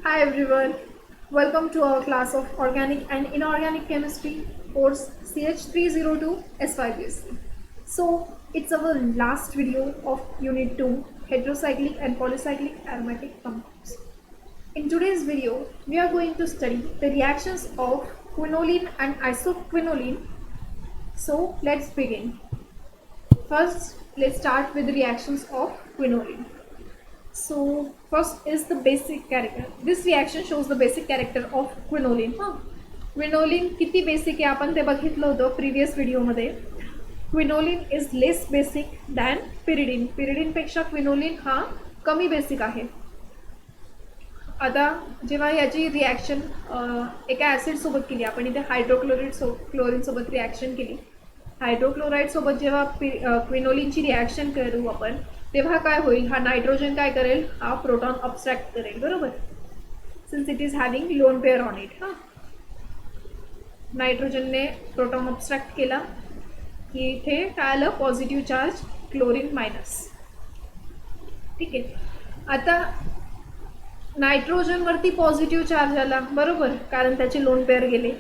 Hi everyone, welcome to our class of Organic and Inorganic Chemistry course CH302 S5BSc. So it's our last video of Unit 2 Heterocyclic and Polycyclic Aromatic Compounds. In today's video, we are going to study the reactions of quinoline and isoquinoline. So let's begin. First, let's start with the reactions of quinoline. So first is the basic character. This reaction shows the basic character of quinoline. Quinoline किती basic आहे आपण ते बघितलं होतं previous व्हिडिओमध्ये. Quinoline is less basic than pyridine. पिरिडिनपेक्षा quinoline हा कमी बेसिक आहे. आता जेव्हा याची रिॲक्शन एका ॲसिड सोबत केली आपण इथे क्लोरीन सोबत रिॲक्शन केली. हायड्रोक्लोराईड सोबत जेव्हा क्विनोलिनची रिॲक्शन करू आपण तेव्हा काय होईल, हा नायट्रोजन काय करेल, हा प्रोटॉन अब्स्ट्रॅक्ट करेल, बरोबर, since it is having lone pair on it. नायट्रोजनने प्रोटॉन अब्स्ट्रॅक्ट केला की इथे काय आलं, पॉझिटिव्ह चार्ज क्लोरीन मायनस. ठीक आहे. आता नायट्रोजनवरती पॉझिटिव्ह चार्ज आला, बरोबर, कारण त्याचे लोन पेअर गेले.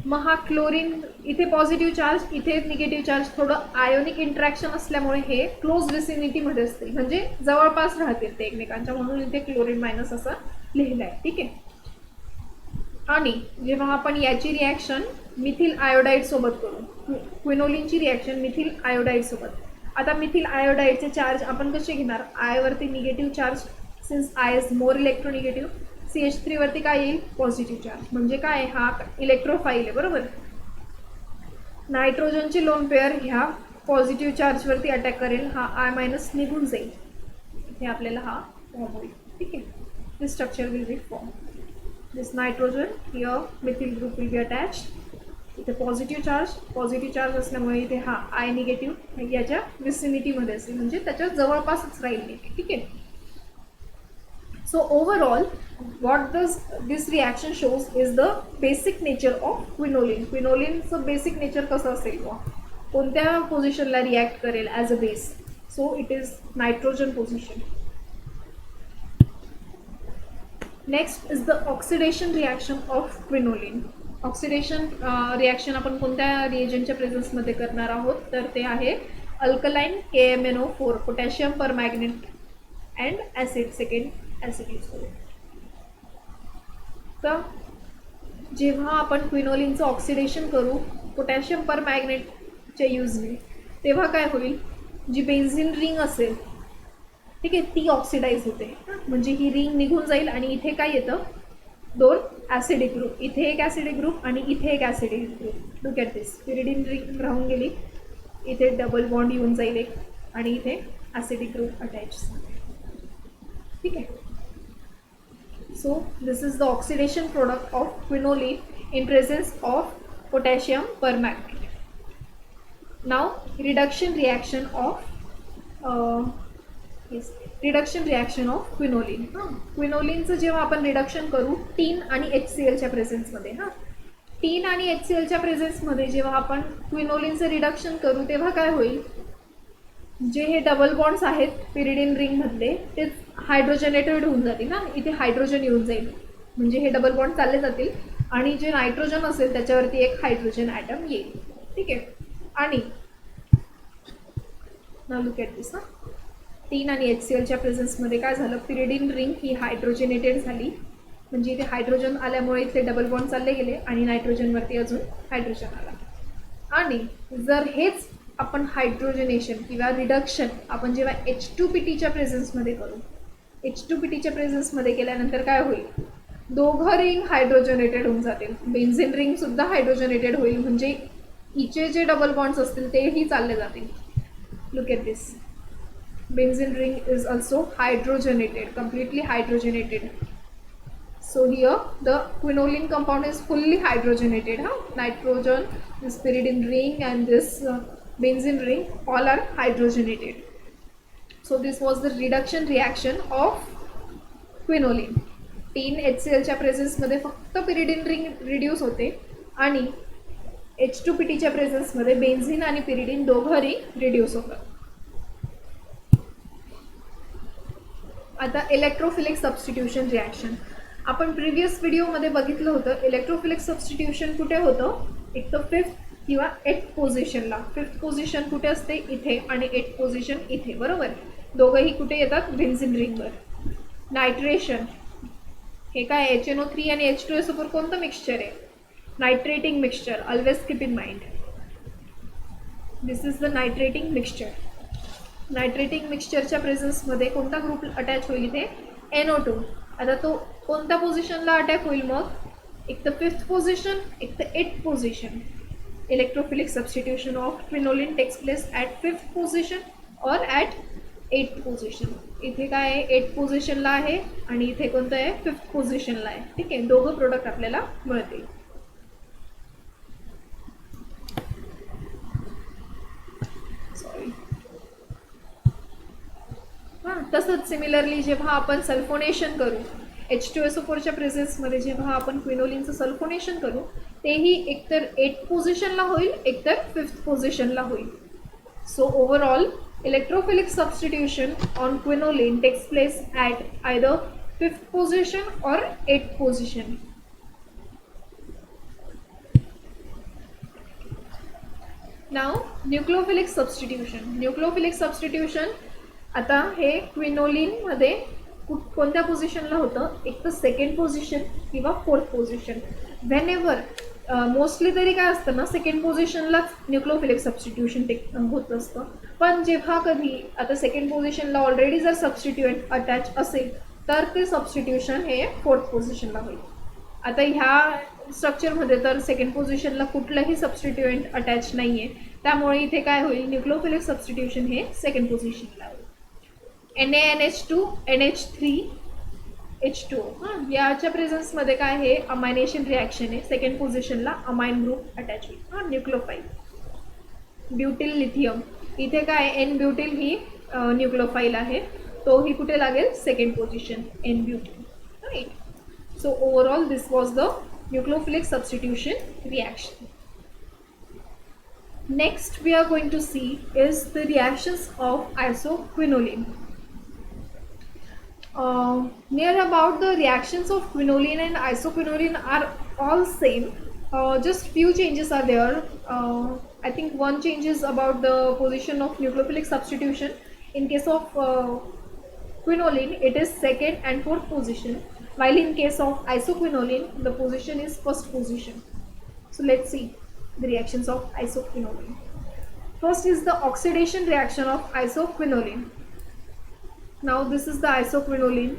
मग हा क्लोरीन इथे पॉझिटिव्ह चार्ज, इथे निगेटिव्ह चार्ज, थोडं आयोनिक इंटरॅक्शन असल्यामुळे हे क्लोज विसिनिटीमध्ये असतील, म्हणजे जवळपास राहतील ते एकमेकांच्या, म्हणून इथे क्लोरीन मायनस असं लिहिलं आहे. ठीक आहे. आणि जेव्हा आपण याची रिॲक्शन मिथिल आयोडाईड सोबत करू, क्विनोलिनची रिॲक्शन मिथिल आयोडाईड सोबत. आता मिथिल आयोडाईडचे चार्ज आपण कसे घेणार, आयवरती negative charge, since I is more electronegative. CH3 वरती काय येईल, पॉझिटिव्ह चार्ज, म्हणजे काय, हा इलेक्ट्रोफाईल आहे, बरोबर. नायट्रोजनचे लोन पेअर ह्या पॉझिटिव्ह चार्जवरती अटॅक करेल, हा आय मायनस निघून जाईल, इथे आपल्याला हा फॉर्म होईल. ठीक आहे. This structure will be form. This nitrogen here methyl group will be attach. इथे पॉझिटिव्ह चार्ज असल्यामुळे इथे हा आय निगेटिव्ह याच्या विसिनिटीमध्ये असेल, म्हणजे त्याच्या जवळपासच राहील. ठीक आहे. So overall, what does this reaction shows is the basic nature of quinoline. Quinoline basic nature कसं असेल, कोणत्या पोझिशनला रिॲक्ट करेल as a base. So it is nitrogen position. Next is the oxidation reaction of quinoline. Oxidation reaction आपण कोणत्या रिएजंटच्या प्रेझन्समध्ये करणार आहोत, तर ते आहे alkaline KMnO4 potassium permanganate and acid, second acid use करू. तर जेव्हा आपण क्विनोलिनचं ऑक्सिडेशन करू पोटॅशियम परमॅग्नेटच्या यूजने, तेव्हा काय होईल, जी बेन्झिन रिंग असेल, ठीक आहे, ती ऑक्सिडाईज होते, म्हणजे ही रिंग निघून जाईल आणि इथे काय येतं, दोन ॲसिडिक ग्रुप, इथे एक ॲसिडिक ग्रुप आणि इथे एक acidic group. Look at this, pyridine ring राहून गेली, इथे डबल बॉन्ड येऊन जाईल एक, आणि इथे ॲसिडिक ग्रुप अटॅच. ठीक आहे. So this is the oxidation product of quinoline in presence of potassium permanganate. Now reduction reaction of quinoline. क्विनोलिनचं जेव्हा आपण रिडक्शन करू टीन आणि HClच्या प्रेझेन्समध्ये, टीन आणि HClच्या प्रेझेन्समध्ये जेव्हा आपण क्विनोलिनचं रिडक्शन करू तेव्हा काय होईल, जे हे डबल बॉन्ड्स आहेत पिरिडिन रिंगमधले ते हायड्रोजनेटेड होऊन जातील ना, इथे हायड्रोजन येऊन जाईल, म्हणजे हे डबल बॉन्ड चालले जातील आणि जे नायट्रोजन असेल त्याच्यावरती एक हायड्रोजन ॲटम येईल. ठीक आहे. आणि नाउ लुक ॲट दिस. टीन आणि HClच्या प्रेझेन्समध्ये काय झालं, पिरिडिन रिंग ही हायड्रोजनेटेड झाली, म्हणजे इथे हायड्रोजन आल्यामुळे इथे डबल बॉन्ड चालले गेले आणि नायट्रोजनवरती अजून हायड्रोजन आला. आणि जर हेच आपण हायड्रोजनेशन किंवा रिडक्शन आपण जेव्हा H2PTच्या प्रेझेन्समध्ये करू, H2PTच्या प्रेझेन्समध्ये केल्यानंतर काय होईल, दोघं रिंग हायड्रोजनेटेड होऊन जातील, बेन्झिन रिंग सुद्धा हायड्रोजनेटेड होईल, म्हणजे इचे जे डबल बॉन्ड्स असतील तेही चालले जातील. Look at this, benzene ring is also hydrogenated, completely hydrogenated. So here the quinoline compound is fully hydrogenated. Nitrogen, this pyridine ring and this benzene ring all are hydrogenated. So this was the reduction reaction of quinoline. टीन HClच्या प्रेझेन्समध्ये फक्त pyridine ring reduce होते आणि H2PTच्या प्रेझेन्समध्ये benzene आणि pyridine दोघं ring reduce होतात. आता electrophilic substitution reaction. आपण previous व्हिडिओमध्ये बघितलं होतं इलेक्ट्रोफिलिक सबस्टिट्यूशन कुठे होतं, एक तर 5th किंवा 8th पोझिशनला. 5th पोझिशन कुठे असते, इथे, आणि 8th पोझिशन इथे, बरोबर. दोघंही कुठे येतात, बेन्झीन रिंगवर. नायट्रेशन हे काय, HNO3 आणि H2SO4 कोणतं मिक्सचर आहे, nitrating mixture. Always keep in mind, this is the nitrating mixture. Nitrating मिक्सचरच्या प्रेझन्समध्ये कोणता ग्रुप अटॅच होईल इथे, NO2. आता तो कोणत्या पोझिशनला अटॅक होईल मग, एक तर 5th पोझिशन, एक तर 8th position. Electrophilic substitution of quinoline takes place at 5th position और ॲट 8th पोझिशन. इथे काय आहे, 8th पोझिशनला आहे आणि इथे कोणतं आहे, 5th पोझिशनला आहे. ठीक आहे, दोघं प्रोडक्ट आपल्याला मिळतील. तसंच सिमिलरली जेव्हा आपण सल्फोनेशन करू, H2SO4च्या प्रेझेन्समध्ये जेव्हा आपण क्विनोलिनचं सल्फोनेशन करू, तेही एकतर 8th पोझिशनला होईल, एकतर 5th पोझिशनला होईल. So overall electrophilic substitution on quinoline takes place at either 5th position और 8th position. Now nucleophilic substitution. Nucleophilic substitution आता हे क्विनोलिनमध्ये कोणत्या पोझिशनला होतं, एक तर 2nd पोझिशन किंवा 4th position. When ever mostly तरी काय असतं ना, 2nd पोझिशनलाच न्यूक्लियोफिलिक सबस्टिट्यूशन होत असतं. पण जेव्हा कधी आता 2nd पोझिशनला ऑलरेडी जर सबस्टिट्यूएंट अटॅच असेल तर ते सबस्टिट्यूशन हे 4th पोझिशनला होईल. आता ह्या स्ट्रक्चरमध्ये तर 2nd पोझिशनला कुठलंही सबस्टिट्यूएंट अटॅच नाही आहे, त्यामुळे इथे काय होईल, न्यूक्लियोफिलिक सबस्टिट्यूशन हे 2nd पोझिशनला होईल. NaNH2 NH3 H2O. याच्या प्रेझन्समध्ये काय आहे, अमायनेशन रिॲक्शन आहे. 2nd पोझिशनला अमाइन ग्रुप अटॅच होईल, न्यूक्लियोफाईल. ब्युटिल लिथियम, इथे काय N ब्युटिल ही न्यूक्लियोफाईल आहे, तोही कुठे लागेल, 2nd position, N butyl. Right. So overall this was the nucleophilic substitution reaction. Next we are going to see is the reactions of isoquinoline. Near about the reactions of quinoline and isoquinoline are all same. Just few changes are there. I think one change is about the position of nucleophilic substitution. In case of quinoline, it is 2nd and 4th position, while in case of isoquinoline, the position is 1st position. So let's see the reactions of isoquinoline. First is the oxidation reaction of isoquinoline. Now this is the isoquinoline.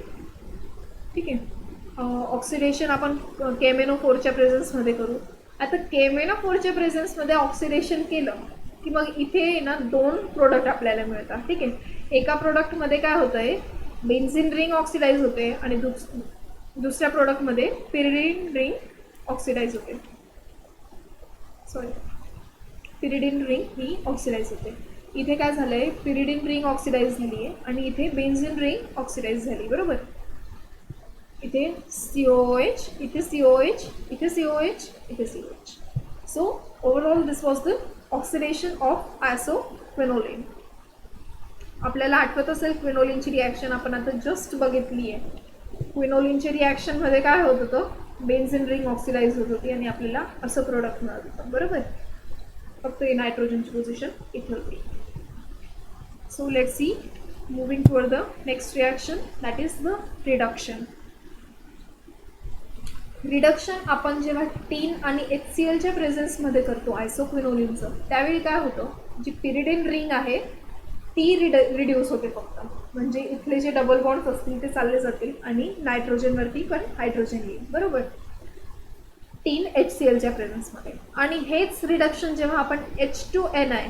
ठीक आहे, oxidation आपण KMnO4च्या प्रेझेन्समध्ये करू. आता KMnO4च्या प्रेझेन्समध्ये oxidation केलं की मग इथे ना 2 प्रोडक्ट आपल्याला मिळतात. ठीक आहे, एका प्रोडक्टमध्ये काय होतं आहे, बेन्झीन रिंग ऑक्सिडाइज होते आणि दुसऱ्या प्रोडक्टमध्ये पिरिडीन रिंग ऑक्सिडाइज होते. पिरिडीन रिंग ही ऑक्सिडाइज होते. इथे काय झालं आहे, पिरिडीन रिंग ऑक्सिडाइज झाली आहे आणि इथे बेन्झीन रिंग ऑक्सिडाइज झाली, बरोबर. इथे COOH, इथे COH, इथे COH, इथे COH. So overall this was the oxidation of isoquinoline. आपल्याला आठवत असेल क्विनोलिनची रिॲक्शन आपण आता जस्ट बघितली आहे. क्विनोलिनच्या रिॲक्शनमध्ये काय होत होतं, बेन्झीन रिंग ऑक्सिडाइज होत होती आणि आपल्याला असं प्रोडक्ट मिळत होतं, बरोबर. फक्त नायट्रोजनची पोझिशन इथे होती. So let's see moving toward the next reaction, that is the reduction. Reduction आपण जेव्हा टीन आणि HClच्या प्रेझेन्समध्ये करतो आयसोक्विनोलिनचं, त्यावेळी काय होतं, जी पिरिडीन रिंग आहे ती रिड्यूस होते फक्त. म्हणजे इथले जे डबल बॉन्ड्स असतील ते चालले जातील आणि नायट्रोजनवरती पण हायड्रोजन येईल, बरोबर, टीन HClच्या प्रेझेन्समध्ये. आणि हेच रिडक्शन जेव्हा आपण H2Ni,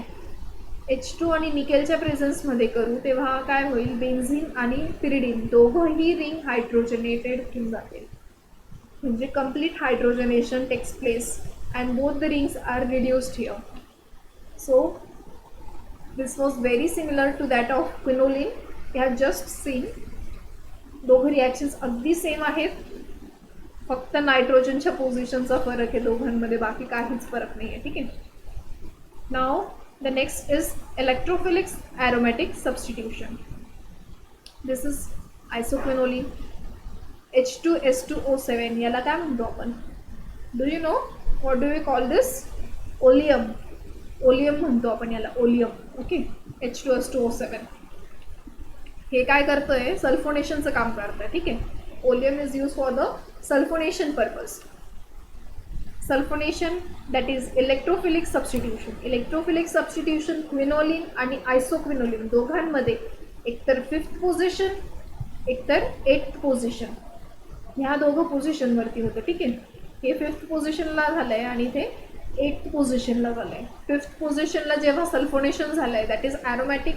H2 आणि निकेलच्या प्रेझेन्समध्ये करू तेव्हा काय होईल, बेन्झीन आणि पिरिडीन दोघंही रिंग हायड्रोजनेटेड होऊन जातील. म्हणजे complete hydrogenation takes place and both the rings are reduced here. So this was very similar to that of quinoline. ह्या जस्ट सीन दोघं रिॲक्शन्स अगदी सेम आहेत, फक्त नायट्रोजनच्या पोझिशनचा फरक आहे दोघांमध्ये, बाकी काहीच फरक नाही आहे. ठीक आहे. Now the next is electrophilic aromatic substitution. This is isoquinoline. H2S2O7 याला काय म्हणतो आपण? Do you know what do we call this? Oleum. Oleum म्हणतो आपण याला, ओलियम. ओके, H2S2O7 हे काय करतंय? सल्फोनेशनचं काम करतंय. ठीक आहे, oleum is use for the sulphonation purpose. Sulphonation that is electrophilic substitution. Electrophilic substitution quinoline आणि आयसोक्विनोलिन दोघांमध्ये एकतर 5th पोझिशन एकतर 8th पोझिशन ह्या दोघं पोझिशनवरती होतं. ठीक आहे, हे 5th पोझिशनला झालं आहे आणि इथे 8th पोझिशनला झालं आहे. 5th पोझिशनला जेव्हा सल्फोनेशन झालं आहे that is aromatic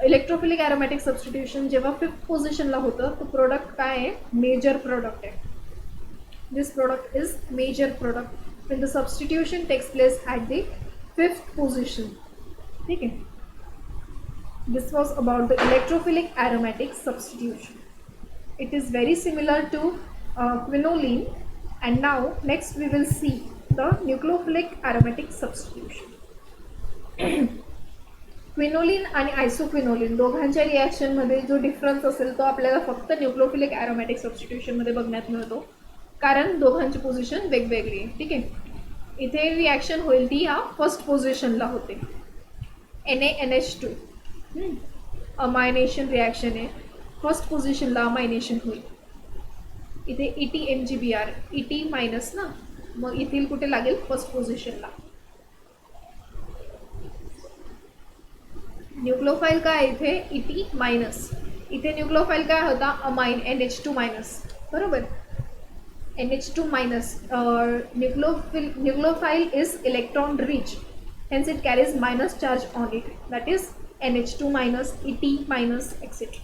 electrophilic aromatic substitution जेव्हा 5th पोझिशनला होतं तो प्रोडक्ट काय आहे? मेजर प्रोडक्ट आहे. This product is major product when the substitution takes place at the 5th position. ठीक है, this was about the electrophilic aromatic substitution. It is very similar to quinoline, and now next we will see the nucleophilic aromatic substitution. Quinoline आणि आयसोक्विनोलिन दोघांच्या रिॲक्शनमध्ये जो difference असेल तो आपल्याला फक्त nucleophilic aromatic सबस्टिट्यूशनमध्ये बघण्यात मिळतो, कारण दोघांची पोझिशन वेगवेगळी आहे. ठीक आहे, इथे रिॲक्शन होईल ती ह्या 1st पोझिशनला होते. NaNH2 अमायनेशन रिॲक्शन आहे, 1st पोझिशनला अमायनेशन होईल. इथे EtMgBr, ET मायनस ना, मग इथील कुठे लागेल? 1st पोझिशनला. न्यूक्लियोफाईल काय इथे? ET minus. इथे न्यूक्लियोफाईल काय होता? Amine NH2 minus. बरोबर, NH2 minus. Nucleophile is electron rich, hence it carries minus charge on it, that is NH2 minus, ET minus, etc.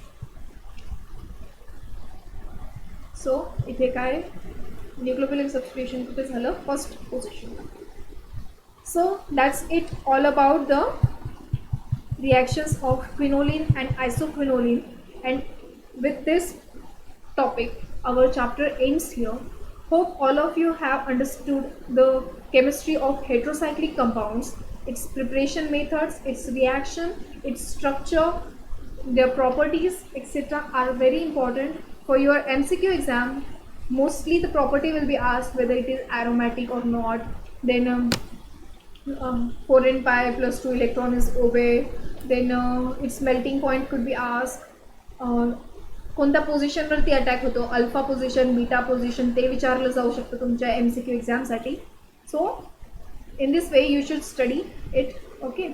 So इथे काय nucleophilic substitution कुठे झालं? 1st position. So that's it all about the reactions of quinoline and isoquinoline, and with this topic our chapter ends here. Hope all of you have understood the chemistry of heterocyclic compounds, its preparation methods, its reaction, its structure, their properties, etc. are very important for your MCQ exam. Mostly the property will be asked whether it is aromatic or not. Then 4n pi plus 2 electron is OB. Then its melting point could be asked. कोणत्या पोझिशनवरती attack होतो? Alpha position, beta position, ते विचारलं जाऊ शकतं तुमच्या MCQ एक्झामसाठी. So in this way you should study it. Okay,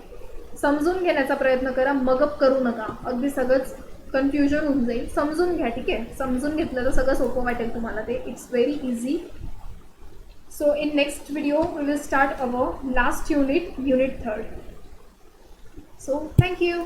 समजून घेण्याचा प्रयत्न करा, मगअप करू नका. अगदी सगळंच कन्फ्युजन होऊन जाईल. समजून घ्या. ठीक आहे, समजून घेतलं तर सगळं सोपं वाटेल तुम्हाला. ते it's very easy. So in next video we will start our last unit, unit 3rd. So thank you.